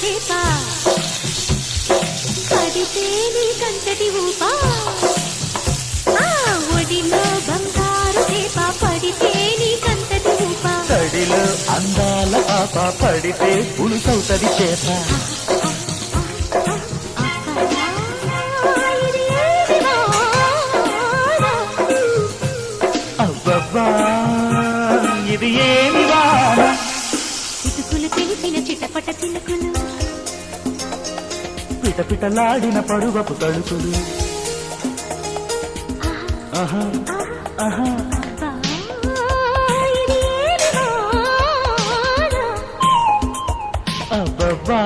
చేప పడితే నీ కంటటి ఊపా ఒడిలో బంగారు చేప పడితే నీ కంటటి ఊపా తడిలో అందాల పాప పడితే పులుసవుతది చేప అబ్బబ్బా ఇది ఏమి వాన చిటుకులు తెలిసిన చిటపట చిలుకులు పిటపిటలాడిన పరువపు తడుకులు ఆహా ఆహా అబ్బబ్బా